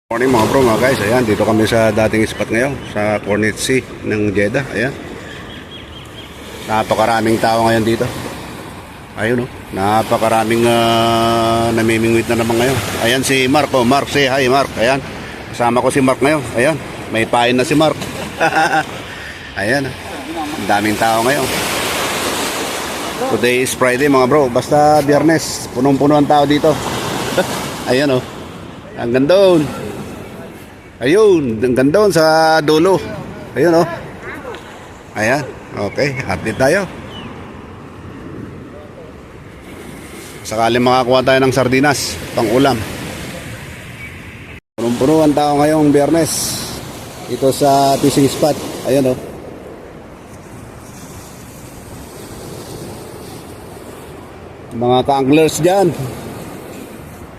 Morning mga bro, mga guys. Ayan, dito kami sa dating spot ngayon sa Cornet Sea ng Jeddah. Ayan, napakaraming tao ngayon dito. Ayun oh, napakaraming namimingwit na naman ngayon. Ayan si Mark, oh Mark, say hi Mark. Ayan, kasama ko si Mark ngayon. Ayan, may pain na si Mark. Ayan, ang daming tao ngayon. Today is Friday mga bro, basta Biyernes, punong-puno ang tao dito. Ayan oh, hanggang doon. Ayun, hanggang doon sa dulo. Ayun oh. Ayan, okay, update tayo. Sakaling makakuha tayo ng sardinas pang ulam. Punong-puno ang tao ngayong Biyernes ito sa fishing spot. Ayun oh. Mga ka-anglers dyan,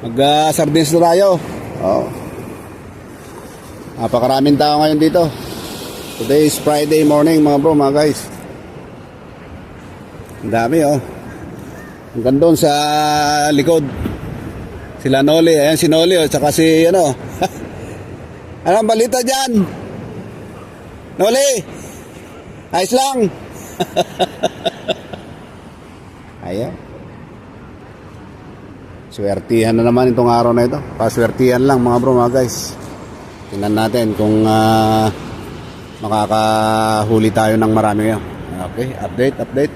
mag-sardines na tayo. Oh. Napakaraming tao ngayon dito. Today is Friday morning mga bro, mga guys. Ang dami oh. Hanggang doon sa likod. Sila Noli, ayan si Noli oh, tsaka si ano. Anong balita dyan? Noli, ayos lang. Ayan. Swertihan na naman itong araw na ito. Paswertihan lang mga bro, mga guys. Tingnan natin kung makakahuli tayo ng marami ngayon. Okay, update.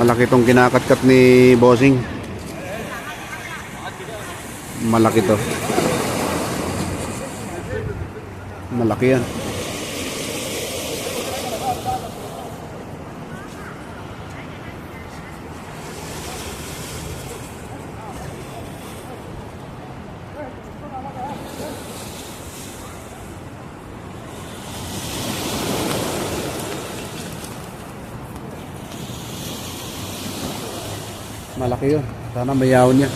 Malaki itong kinakatkat ni Bossing. Malaki to. Malaki yan. Malaki yun. Sana mayaw niya.